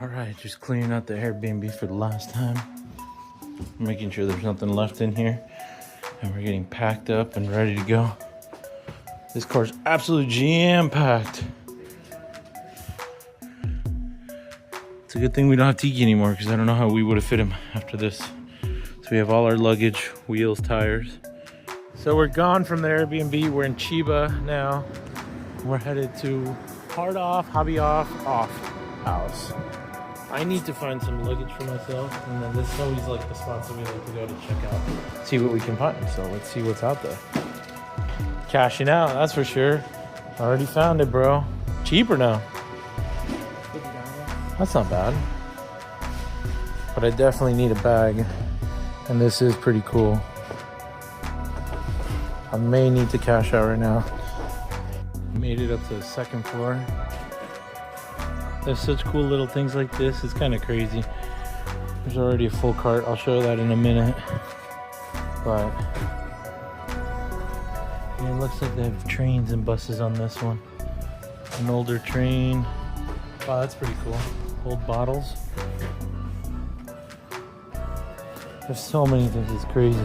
All right, just cleaning out the Airbnb for the last time. Making sure there's nothing left in here. And we're getting packed up and ready to go. This car's absolutely jam-packed. It's a good thing we don't have Tiki anymore because I don't know how we would have fit him after this. So we have all our luggage, wheels, tires. So we're gone from the Airbnb. We're in Chiba now. We're headed to Hard Off, Hobby Off house. I need to find some luggage for myself, and then this is always like the spots that we like to go to check out, see what we can find. So let's see what's out there. Cashing out, that's for sure. Already found it, bro. Cheaper now. That's not bad. But I definitely need a bag, and this is pretty cool. I may need to cash out right now. Made it up to the second floor. There's such cool little things like this. It's kind of crazy. There's already a full cart. I'll show that in a minute. But yeah, it looks like they have trains and buses on this one. An older train. Wow, that's pretty cool. Old bottles. There's so many things. It's crazy.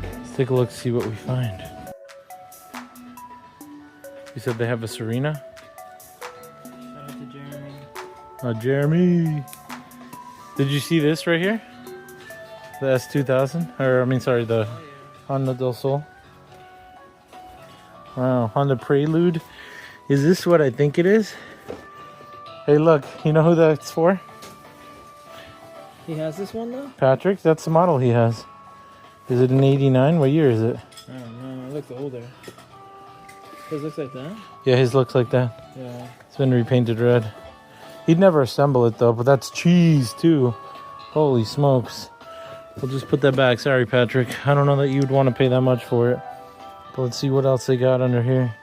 Let's take a look, see what we find. You said they have a Serena? Shout out to Jeremy. Oh, Jeremy. Did you see this right here? The S2000? Or, I mean, sorry, the Honda del Sol. Wow, Honda Prelude. Is this what I think it is? Hey, look, you know who that's for? He has this one though? Patrick, that's the model he has. Is it an 89? What year is it? I don't know, it looks older. His looks like that? Yeah, his looks like that. Yeah. It's been repainted red. He'd never assemble it though, but that's cheese too. Holy smokes. We'll just put that back. Sorry, Patrick. I don't know that you'd want to pay that much for it. But let's see what else they got under here.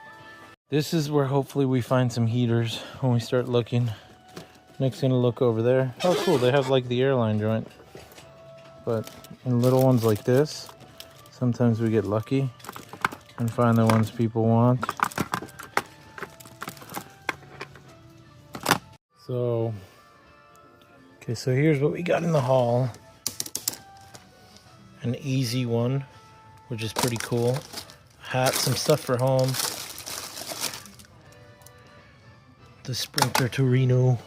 This is where hopefully we find some heaters when we start looking. Nick's gonna look over there. Oh, cool. They have like the airline joint. But in little ones like this, sometimes we get lucky and find the ones people want. So, okay, so here's what we got in the haul. An easy one, which is pretty cool. Hat, some stuff for home. The Sprinter Torino.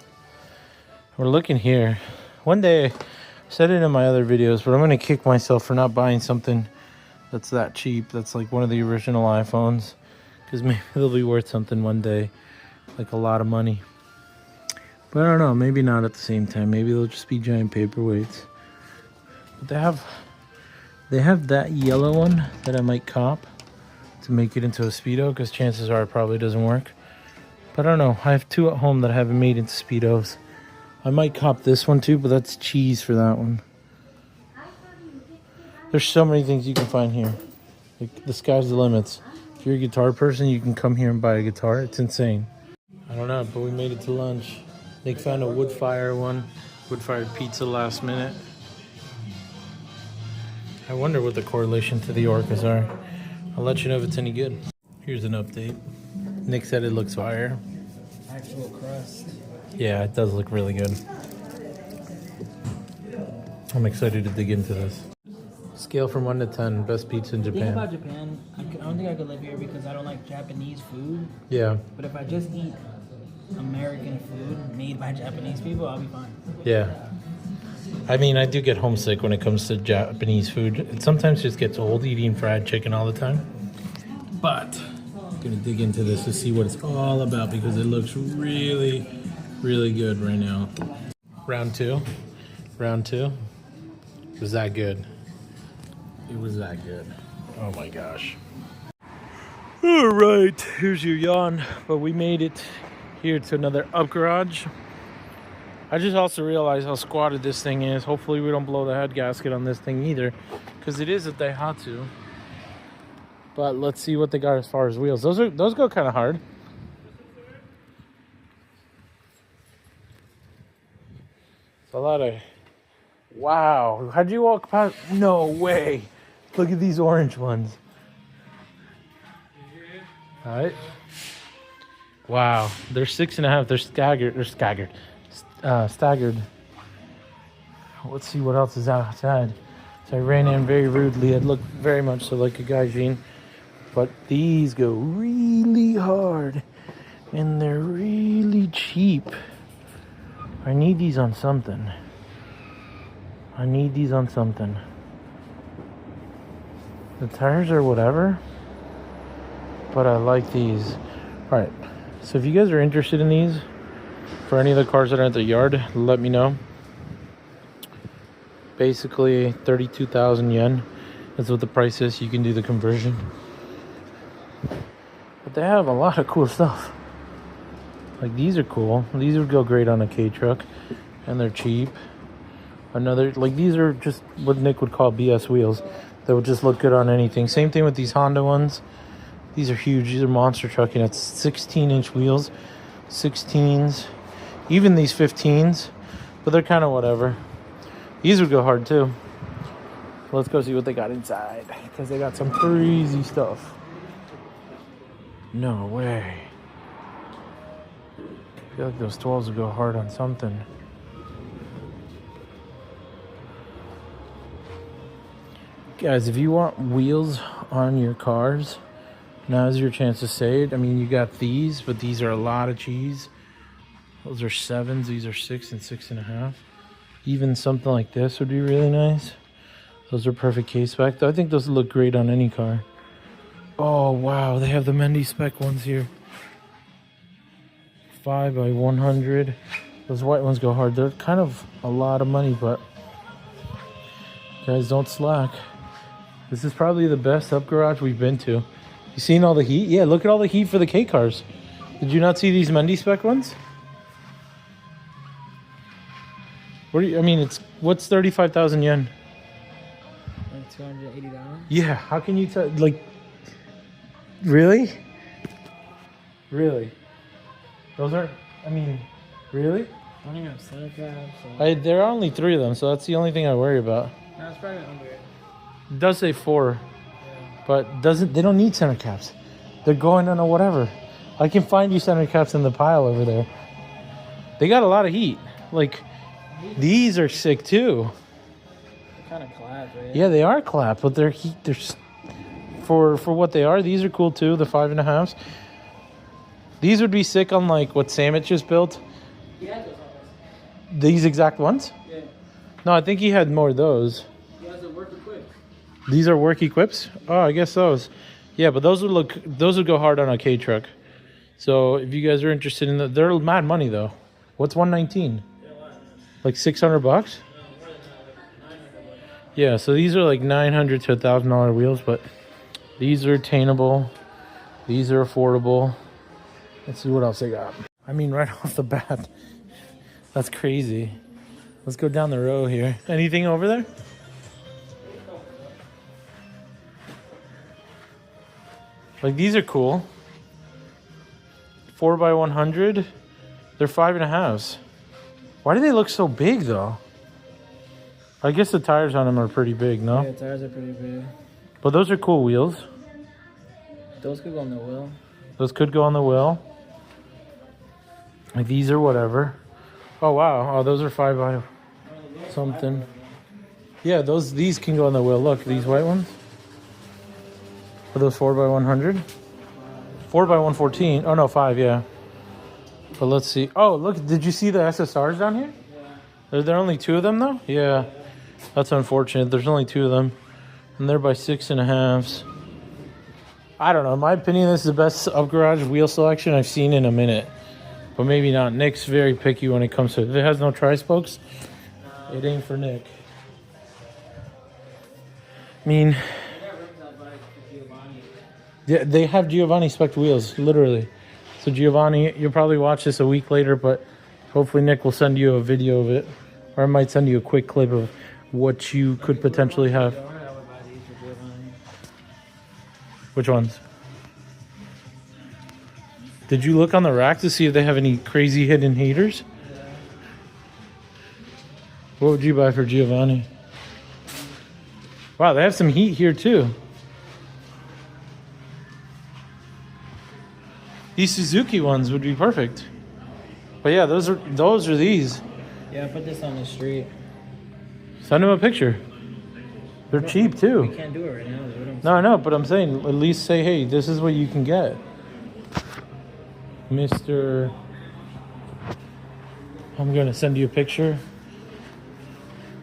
We're looking here. One day, I said it in my other videos, but I'm gonna kick myself for not buying something that's that cheap. That's like one of the original iPhones, because maybe they'll be worth something one day, like a lot of money. But I don't know, maybe not at the same time. Maybe they'll just be giant paperweights. But they have that yellow one that I might cop to make it into a Speedo, because chances are it probably doesn't work. But I don't know, I have two at home that I haven't made into Speedos. I might cop this one too, but that's cheese for that one. There's so many things you can find here. Like, the sky's the limits. If you're a guitar person, you can come here and buy a guitar. It's insane. I don't know, but we made it to lunch. Nick found a wood fire one. Wood-fired pizza last minute. I wonder what the correlation to the orcas are. I'll let you know if it's any good. Here's an update. Nick said it looks fire. Actual crust. Yeah, it does look really good. I'm excited to dig into this. Scale from 1 to 10, best pizza in The thing Japan. about Japan, I don't think I could live here because I don't like Japanese food. Yeah, But if I just eat American food made by Japanese people, I'll be fine. yeah. I mean, I do get homesick when it comes to Japanese food. It sometimes just gets old eating fried chicken all the time. But I'm gonna dig into this to see what it's all about, because it looks really, really good right now. Round two. It was that good. It was that good. Oh my gosh. All right, here's your yawn. But we made it here to another up garage. I just also realized how squatted this thing is. Hopefully we don't blow the head gasket on this thing either, because it is a Daihatsu. But let's see what they got as far as wheels. Those go kind of hard. It's a lot of... Wow. How'd you walk past? No way. Look at these orange ones. All right. Wow, they're 6.5. They're staggered. They're staggered. Staggered. Let's see what else is outside. So I ran in very rudely. It looked very much so like a gaijin. But these go really hard. And they're really cheap. I need these on something. The tires are whatever. But I like these. Alright. So if you guys are interested in these, for any of the cars that are at the yard, let me know. Basically 32,000 yen. That's what the price is. You can do the conversion. But they have a lot of cool stuff. Like these are cool. These would go great on a K truck. And they're cheap. These are just what Nick would call BS wheels. They would just look good on anything. Same thing with these Honda ones. These are huge. These are monster trucking. It's 16-inch wheels. 16s. Even these 15s. But they're kind of whatever. These would go hard too. Let's go see what they got inside. Because they got some crazy stuff. No way. I feel like those 12s would go hard on something. Guys, if you want wheels on your cars, now's your chance to save. I mean, you got these, but these are a lot of cheese. Those are 7s. These are 6 and 6.5. Even something like this would be really nice. Those are perfect case spec. I think those look great on any car. Oh, wow. They have the Mendy spec ones here. 5 by 100. Those white ones go hard. They're kind of a lot of money, but guys, don't slack. This is probably the best up garage we've been to. You seen all the heat? Yeah, look at all the heat for the K cars. Did you not see these Mendy spec ones? What do you, I mean, what's 35,000 yen? Like $280? Yeah, how can you tell? Like, really? Really? Those aren't, I mean, really? I don't even have center caps. There are only 3 of them, so that's the only thing I worry about. No, it's probably under it. It does say 4, Yeah. but they don't need center caps. They're going on a whatever. I can find you center caps in the pile over there. They got a lot of heat. Like, these are sick too. They're kind of clapped, right? Yeah, they are clapped, but they're heat. They're for what they are. These are cool too. The 5.5s. These would be sick on like what Samit just built. He had those on. These exact ones? Yeah. No, I think he had more of those. He has a work equipped. These are work equips? Oh, I guess those. Yeah, but those would go hard on a K truck. So if you guys are interested in they're mad money though. What's 119? Like $600? Yeah, so these are like $900 to $1,000 wheels, but these are attainable. These are affordable. Let's see what else they got. I mean, right off the bat, that's crazy. Let's go down the row here. Anything over there? Like, these are cool. 4 by 100. They're 5.5s. Why do they look so big, though? I guess the tires on them are pretty big, no? Yeah, the tires are pretty big. But those are cool wheels. Those could go on the wheel. Those could go on the wheel. Like, these are whatever. Oh, wow. Oh, those are 5 by something. Yeah, these can go on the wheel. Look, these white ones. Are those 4 by 100? 4 by 114. Oh, no, 5, yeah. But let's see. Oh, look, did you see the SSRs down here? Yeah. Are there only 2 of them, though? Yeah. That's unfortunate. There's only 2 of them. And they're by 6.5s. I don't know. In my opinion, this is the best up garage wheel selection I've seen in a minute. But maybe not. Nick's very picky when it comes to it. If it has no tri-spokes, it ain't for Nick. I mean, yeah, they have Giovanni spec wheels, literally. So Giovanni, you'll probably watch this a week later, but hopefully Nick will send you a video of it. Or I might send you a quick clip of what you could potentially have. Which ones? Did you look on the rack to see if they have any crazy hidden heaters? Yeah. What would you buy for Giovanni? Wow, they have some heat here too. These Suzuki ones would be perfect. But yeah, those are these. Yeah, put this on the street. Send them a picture. They're cheap We too. can't do it right now. No, I know, but I'm saying at least say, hey, this is what you can get. Mr. I'm gonna send you a picture.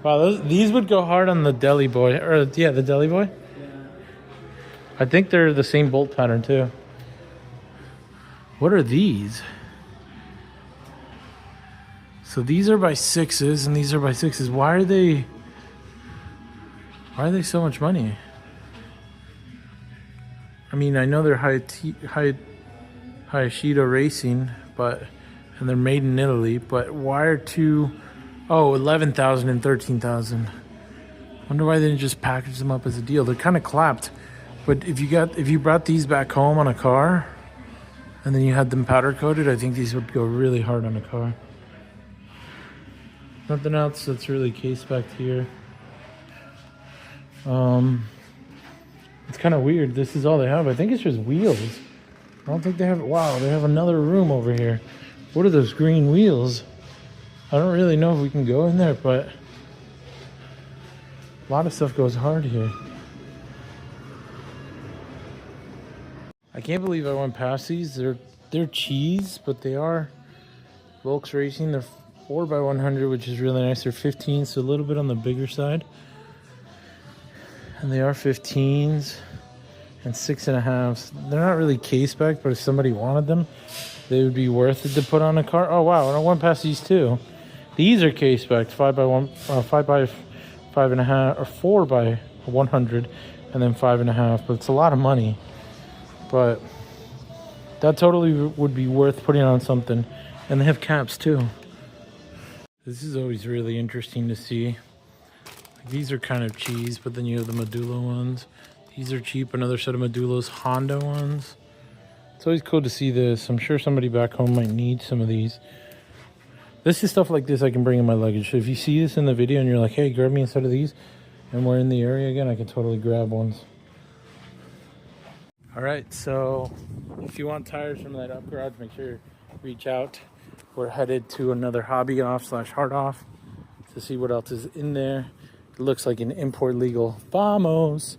Wow, these would go hard on the Deli Boy. Or yeah, the Deli Boy. Yeah. I think they're the same bolt pattern too. What are these? So these are by 6s and these are by 6s. Why are they so much money? I mean, I know they're Hayashida Racing, and they're made in Italy, but why are two 11,000 and 13,000? Wonder why they didn't just package them up as a deal. They're kind of clapped, but if you brought these back home on a car and then you had them powder coated, I think these would go really hard on a car. Nothing else that's really case-backed here. It's kind of weird. This is all they have. I think it's just wheels. I don't think they have... Wow, they have another room over here. What are those green wheels? I don't really know if we can go in there, but... a lot of stuff goes hard here. I can't believe I went past these. They're cheese, but they are Volks Racing. They're 4x100, which is really nice. They're 15, so a little bit on the bigger side. And they are 15s and 6.5s. They're not really case back, but if somebody wanted them, they would be worth it to put on a car. Oh wow, and I went past these too. These are case backed, 5x1, 5x5.5, or 4x100, and then 5.5. But it's a lot of money. But that totally would be worth putting on something. And they have caps too. This is always really interesting to see. These are kind of cheese, but then you have the Medulla ones. These are cheap. Another set of Medullas, Honda ones. It's always cool to see this. I'm sure somebody back home might need some of these. This is stuff like this I can bring in my luggage. So if you see this in the video and you're like, hey, grab me a set of these, and we're in the area again, I can totally grab ones. All right, so if you want tires from that up garage, make sure you reach out. We're headed to another hobby off / hard off to see what else is in there. It looks like an import legal Vamos.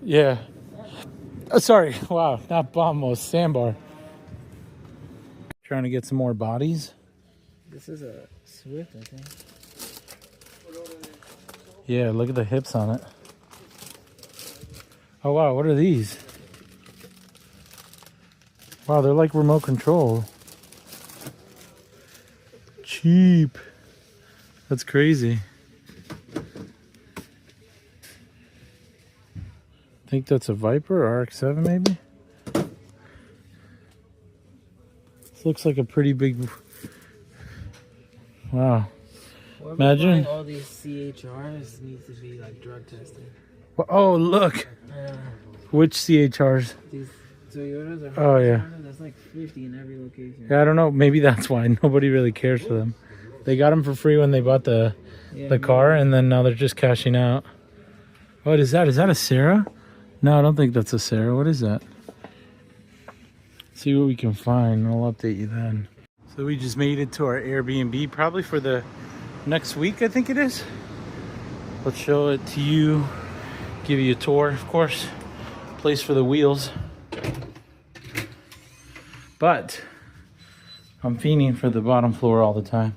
Yeah. Oh, sorry. Wow. Not Vamos. Sandbar. Trying to get some more bodies. This is a Swift, I think. Yeah, look at the hips on it. Oh, wow. What are these? Wow, they're like remote control. Cheap. That's crazy. I think that's a Viper or RX-7 maybe. This looks like a pretty big. Wow. Imagine all these CHRs need to be like drug tested. Oh look, which CHRs? These Toyotas are. Oh yeah. That's like 50 in every location. Yeah, I don't know. Maybe that's why nobody really cares for them. They got them for free when they bought the car, and then now they're just cashing out. What is that? Is that a Sarah? No, I don't think that's a Sarah. What is that? See what we can find. I'll update you then. So we just made it to our Airbnb, probably for the next week, I think it is. Let's show it to you. Give you a tour, of course. Place for the wheels. But I'm fiending for the bottom floor all the time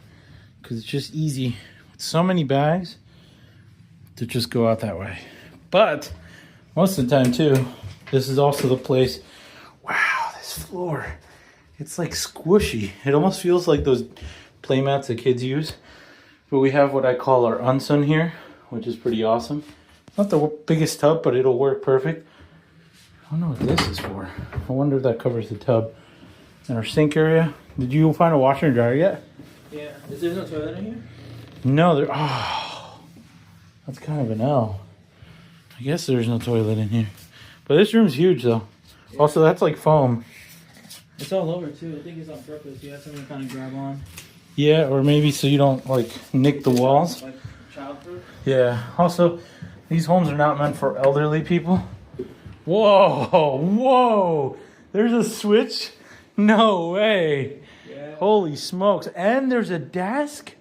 because it's just easy with so many bags to just go out that way. But most of the time too, this is also the place. Wow, this floor, it's like squishy. It almost feels like those play mats that kids use. But we have what I call our Unsun here, which is pretty awesome. Not the biggest tub, but it'll work perfect. I don't know what this is for. I wonder if that covers the tub. And our sink area. Did you find a washer and dryer yet? Yeah. Is there no toilet in here? No, there. Oh, that's kind of an L. I guess there's no toilet in here. But this room's huge though. Yeah. Also, that's like foam. It's all over too. I think it's on purpose. You have something to kind of grab on. Yeah, or maybe so you don't like nick the walls. Like childproof. Yeah. Also, these homes are not meant for elderly people. Whoa, whoa. There's a switch? No way. Yeah. Holy smokes. And there's a desk?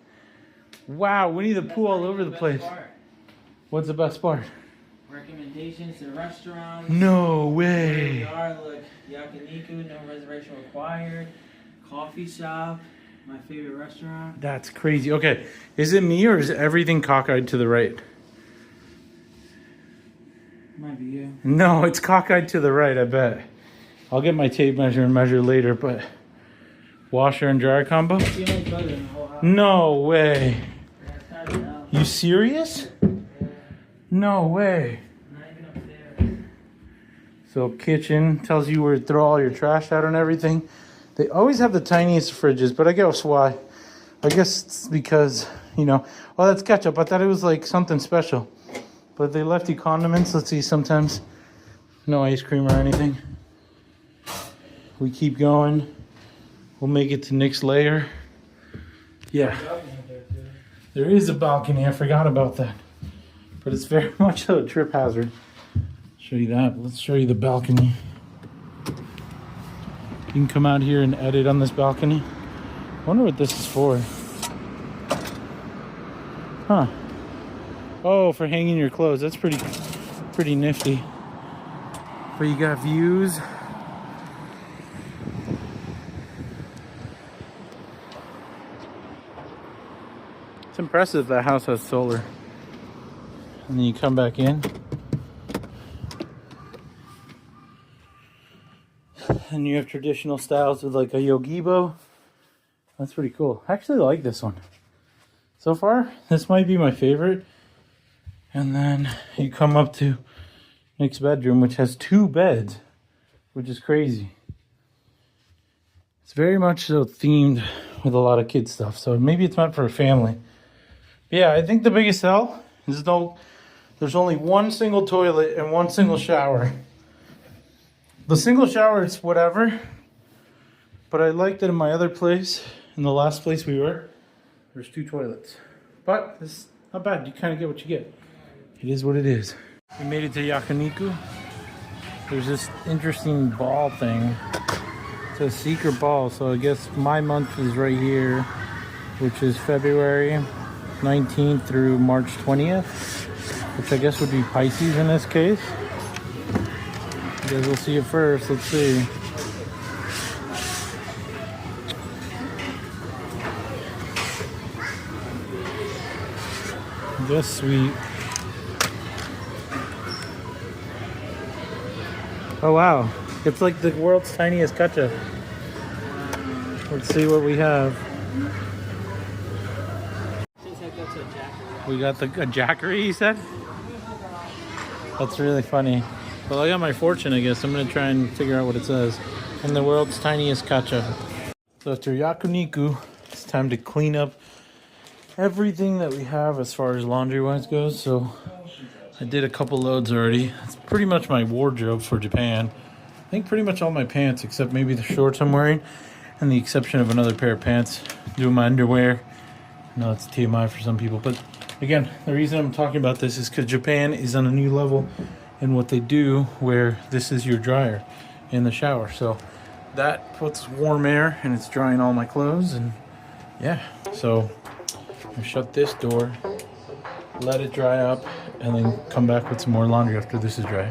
Wow, Winnie the Pooh all over the place. What's the best part? Recommendations to restaurants. No Where way. we are, look, yakiniku, no reservation required. Coffee shop, my favorite restaurant. That's crazy. Okay, is it me or is everything cockeyed to the right? Might be you. No, it's cockeyed to the right, I bet. I'll get my tape measure and measure later, but washer and dryer combo? It's the only toilet in the whole house. No way. Yeah, it's kind of now. You serious? No way. Not even upstairs. So kitchen tells you where to throw all your trash out and everything. They always have the tiniest fridges, but I guess why? I guess it's because, you know, oh, that's ketchup. I thought it was like something special. But they left you condiments. Let's see, sometimes no ice cream or anything. We keep going. We'll make it to next layer. Yeah. There is a balcony. I forgot about that. But it's very much a trip hazard. Show you that. Let's show you the balcony. You can come out here and edit on this balcony. I wonder what this is for. Huh. Oh, for hanging your clothes. That's pretty nifty. But you got views. It's impressive that house has solar. And then you come back in. And you have traditional styles with like a yogibo. That's pretty cool. I actually like this one. So far, this might be my favorite. And then you come up to next bedroom, which has 2 beds, which is crazy. It's very much so themed with a lot of kid stuff. So maybe it's meant for a family. But yeah, I think the biggest sell is there's only one single toilet and one single shower. The single shower, it's whatever. But I liked it in my other place, in the last place we were, there's 2 toilets. But it's not bad. You kind of get what you get. It is what it is. We made it to Yakiniku. There's this interesting ball thing. It's a secret ball. So I guess my month is right here, which is February 19th through March 20th, which I guess would be Pisces in this case. I guess we'll see it first. Let's see. Just sweet. Oh wow, it's like the world's tiniest gacha. Let's see what we have. We got a jackery, you said? That's really funny. Well, I got my fortune, I guess. I'm gonna try and figure out what it says. And the world's tiniest gacha. So after Yakiniku, it's time to clean up everything that we have as far as laundry-wise goes. So I did a couple loads already. It's pretty much my wardrobe for Japan. I think pretty much all my pants, except maybe the shorts I'm wearing, and the exception of another pair of pants. Doing my underwear. No, it's TMI for some people, but again, the reason I'm talking about this is because Japan is on a new level in what they do, where this is your dryer in the shower. So that puts warm air and it's drying all my clothes, and yeah. So I shut this door, let it dry up, and then come back with some more laundry after this is dry.